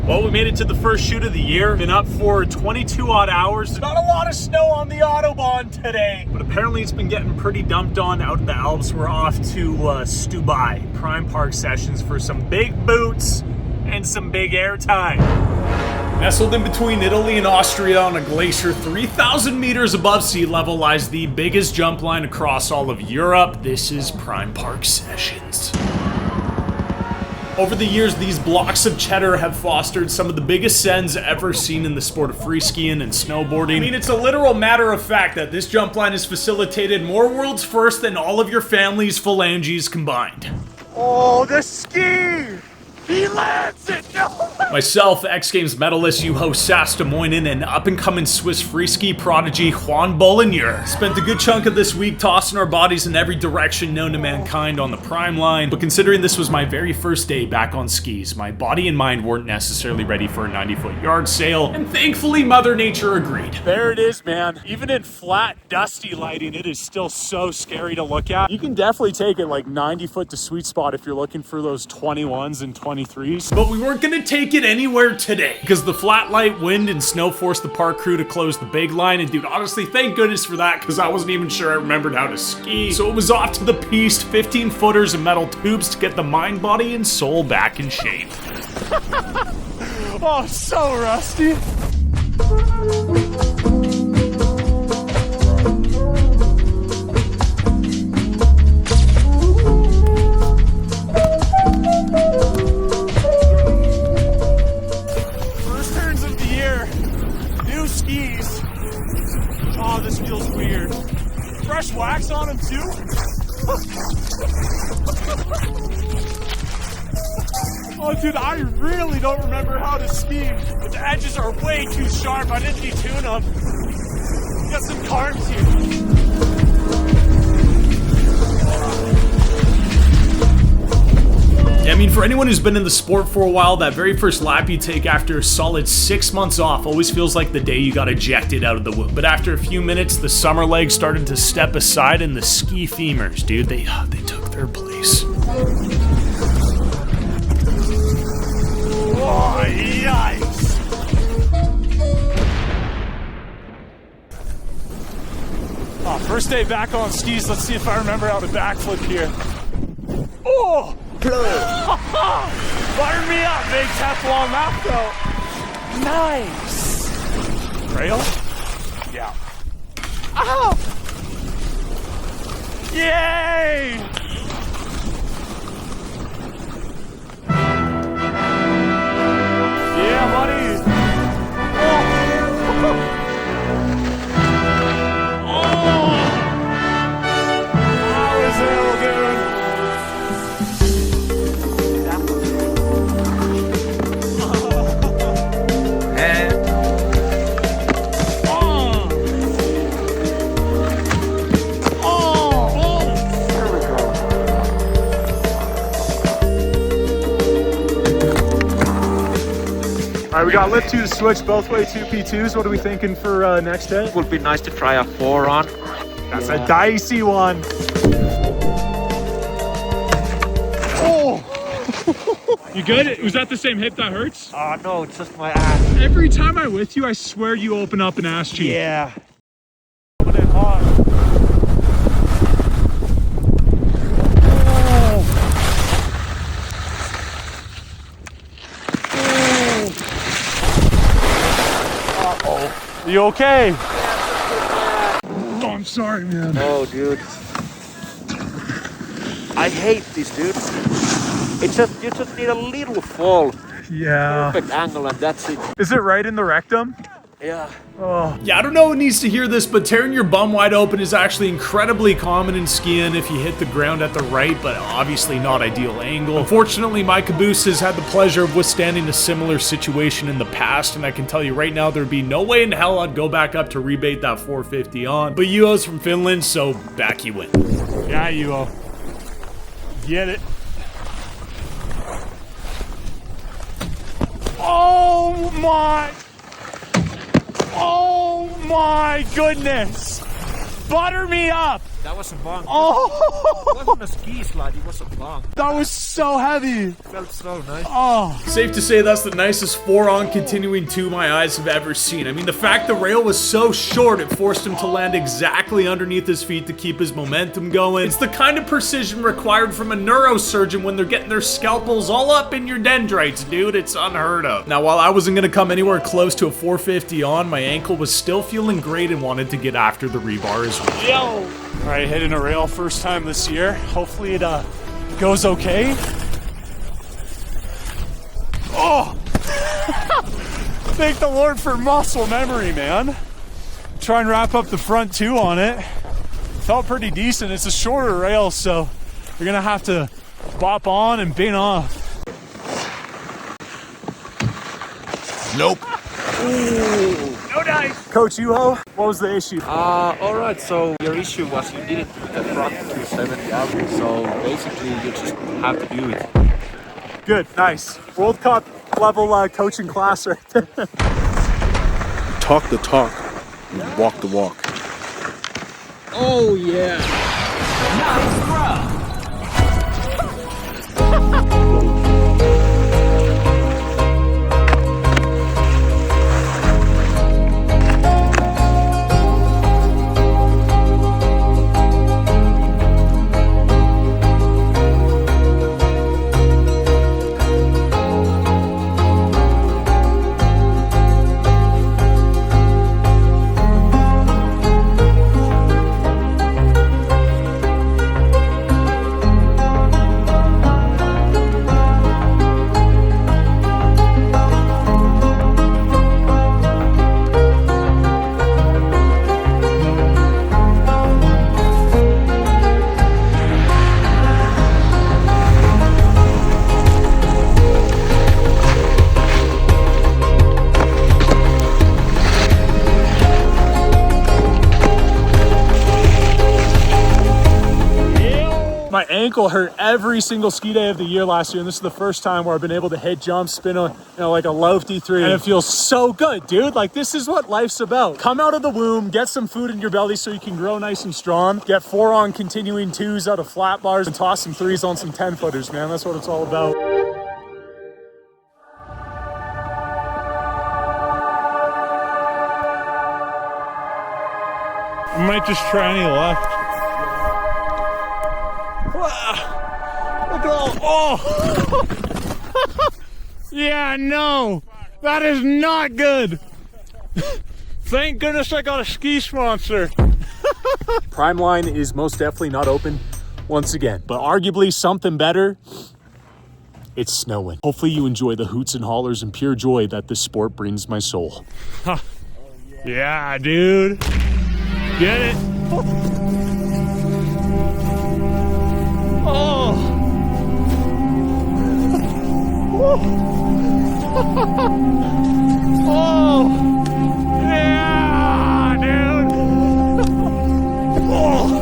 Well, we made it to the first shoot of the year. Been up for 22 odd hours. Not a lot of snow on the Autobahn today, but apparently it's been getting pretty dumped on out in the Alps. We're off to Stubai Prime Park sessions for some big boots and some big air time. Nestled in between Italy and Austria on a glacier 3,000 meters above sea level lies the biggest jump line across all of Europe. This is Prime Park Sessions. Over the years, these blocks of cheddar have fostered some of the biggest sends ever seen in the sport of free skiing and snowboarding. I mean, it's a literal matter of fact that this jump line has facilitated more world's first than all of your family's phalanges combined. Oh, the ski! He lands it! No! Myself, X Games medalist Juho Saastamoinen, and up-and-coming Swiss free ski prodigy Juan Bolinger spent a good chunk of this week tossing our bodies in every direction known to mankind on the Prime line. But considering this was my very first day back on skis, my body and mind weren't necessarily ready for a 90-foot yard sail, and thankfully Mother Nature agreed. There it is, man. Even in flat, dusty lighting, it is still so scary to look at. You can definitely take it like 90-foot to sweet spot if you're looking for those 21s and 23s. But we weren't gonna take it anywhere today because the flat light, wind, and snow forced the park crew to close the big line. And dude, honestly, thank goodness for that because I wasn't even sure I remembered how to ski. So it was off to the piste, 15 footers and metal tubes to get the mind, body, and soul back in shape. Oh, so rusty. Oh, this feels weird. Fresh wax on them too? Oh, dude, I really don't remember how to ski. But the edges are way too sharp. I didn't detune them. Got some carbs here. I mean, for anyone who's been in the sport for a while, that very first lap you take after a solid 6 months off always feels like the day you got ejected out of the womb. But after a few minutes, the summer legs started to step aside and the ski femurs, dude, they took their place. Oh, yikes! Oh, first day back on skis. Let's see if I remember how to backflip here. Oh! Butter me up, big Teflon mouth though. Nice! Rail? Yeah. Ow! Yay! Yeah, buddy! Oh! That was ill, dude. All right, we got lift 2 to switch, both way 2 P2s. What are we thinking for next day? It would be nice to try a 4-on. That's a dicey one. Oh! You good? Was that the same hip that hurts? Oh no, it's just my ass. Every time I'm with you, I swear you open up an ass cheek. Yeah. Put it hard. You okay? Oh, I'm sorry, man. Oh, dude. I hate this, dude. It's just, you just need a little fall. Yeah. Perfect angle and that's it. Is it right in the rectum? Yeah. Oh. Yeah, I don't know who needs to hear this, but tearing your bum wide open is actually incredibly common in skiing if you hit the ground at the right, but obviously not ideal angle. Unfortunately, my caboose has had the pleasure of withstanding a similar situation in the past, and I can tell you right now, there'd be no way in hell I'd go back up to rebate that 450 on. But Juho's from Finland, so back you win. Yeah, Juho. Get it. Oh my! Oh my goodness! Butter me up! That was a bunk. Oh, It wasn't a ski slide, it was a bunk. that was so heavy. It felt so nice. Oh, Safe to say that's the nicest 4-on continuing 2 my eyes have ever seen. I mean, the fact the rail was so short, it forced him to land exactly underneath his feet to keep his momentum going. It's the kind of precision required from a neurosurgeon when they're getting their scalpels all up in your dendrites, dude. It's unheard of. Now, while I wasn't gonna come anywhere close to a 450 on, my ankle was still feeling great and wanted to get after the rebar as well. yo. All right, hitting a rail first time this year. Hopefully it goes okay. Oh, thank the Lord for muscle memory, man. Try and wrap up the front 2 on it. Felt pretty decent. It's a shorter rail, so you're gonna have to bop on and bin off. Nope. No dice. Coach Juho, what was the issue? Alright, so your issue was you didn't put the front 270 out, so basically you just have to do it. Good, nice. World Cup level coaching class right there. Talk the talk, walk the walk. Oh yeah. My ankle hurt every single ski day of the year last year, and this is the first time where I've been able to hit jumps, spin a, like a low D3, and it feels so good, dude. Like, this is what life's about. Come out of the womb, get some food in your belly so you can grow nice and strong, get 4-on continuing 2s out of flat bars, and toss some 3s on some 10-footers, man. That's what it's all about. I might just try any left. Look at all, oh! Yeah, no, that is not good. Thank goodness I got a ski sponsor. Prime line is most definitely not open once again, but arguably something better. It's snowing. Hopefully you enjoy the hoots and hollers and pure joy that this sport brings my soul. Yeah, dude. Get it? Oh. Oh. Yeah, dude. Oh.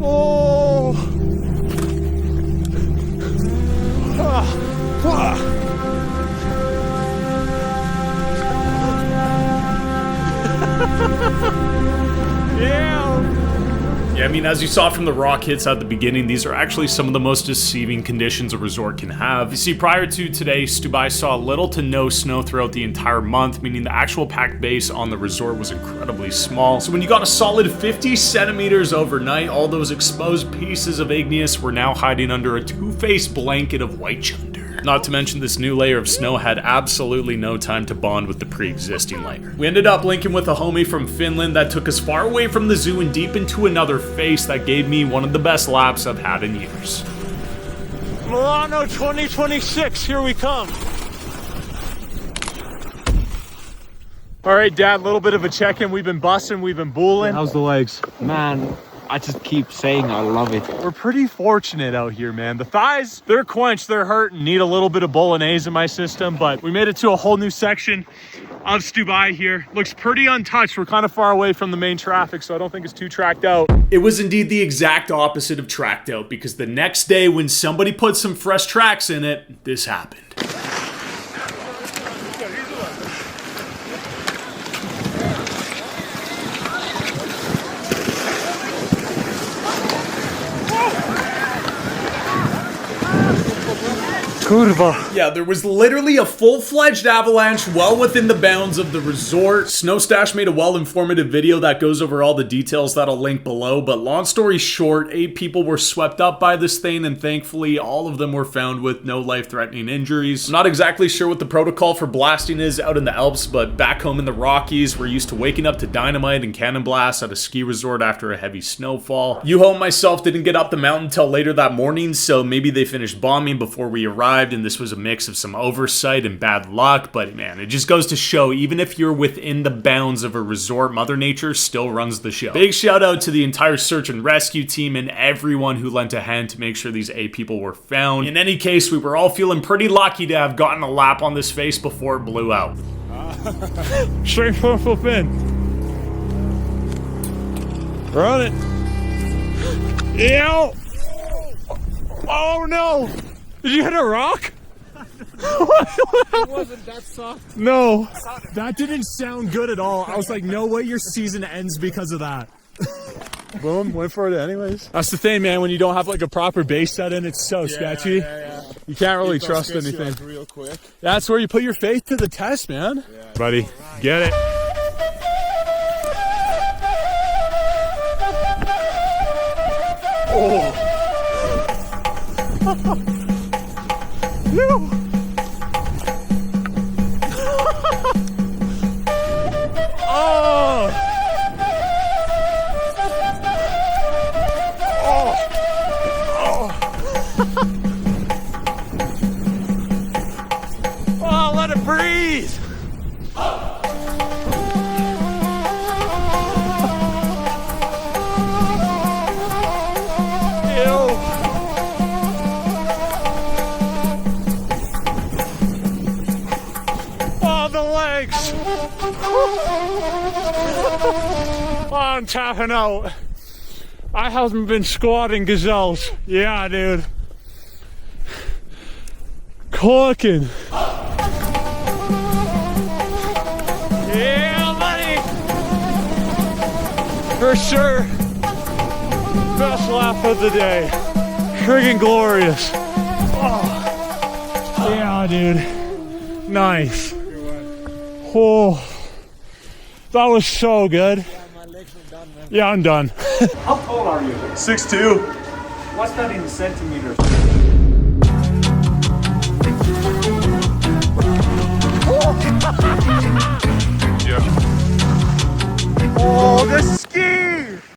Oh. Yeah, I mean, as you saw from the rock hits at the beginning, these are actually some of the most deceiving conditions a resort can have. You see, prior to today, Stubai saw little to no snow throughout the entire month, meaning the actual packed base on the resort was incredibly small. So when you got a solid 50 centimeters overnight, all those exposed pieces of igneous were now hiding under a two-faced blanket of white chunder. Not to mention this new layer of snow had absolutely no time to bond with the pre-existing layer. We ended up linking with a homie from Finland that took us far away from the zoo and deep into another face that gave me one of the best laps I've had in years. Milano 2026, here we come. All right, Dad, a little bit of a check-in. We've been busting, we've been booling. How's the legs? Man, I just keep saying I love it. We're pretty fortunate out here, man. The thighs, they're quenched, they're hurting. Need a little bit of bolognese in my system, but we made it to a whole new section of Stubai here. Looks pretty untouched. We're kind of far away from the main traffic, so I don't think it's too tracked out. It was indeed the exact opposite of tracked out, because the next day when somebody put some fresh tracks in it, this happened. Kurva. Yeah, there was literally a full-fledged avalanche well within the bounds of the resort. Snowstash made a well-informative video that goes over all the details that I'll link below, but long story short, 8 people were swept up by this thing, and thankfully all of them were found with no life-threatening injuries. I'm not exactly sure what the protocol for blasting is out in the Alps, but back home in the Rockies, we're used to waking up to dynamite and cannon blasts at a ski resort after a heavy snowfall. Juho and myself didn't get up the mountain till later that morning, so maybe they finished bombing before we arrived, and this was a mix of some oversight and bad luck, but man, it just goes to show, even if you're within the bounds of a resort, Mother Nature still runs the show. Big shout out to the entire search and rescue team and everyone who lent a hand to make sure these 8 people were found. In any case, we were all feeling pretty lucky to have gotten a lap on this face before it blew out. Straight front full fin. Run it. Ew. Oh no. Did you hit a rock? It wasn't that soft. No. That didn't sound good at all. I was like, no way your season ends because of that. Boom, went for it anyways. That's the thing, man, when you don't have like a proper base set in, it's so sketchy. Yeah. You can't really trust anything. Like real quick. That's where you put your faith to the test, man. Yeah. Buddy, get it. Oh. No. Oh. Oh, let it breathe. I'm tapping out. I haven't been squatting gazelles. Yeah, dude. Cooking. Yeah, buddy. For sure. Best lap of the day. Friggin' glorious. Oh. Yeah, dude. Nice. Oh. That was so good. Yeah, I'm done. How tall are you? 6'2". What's that in centimeters? Yeah. Oh, this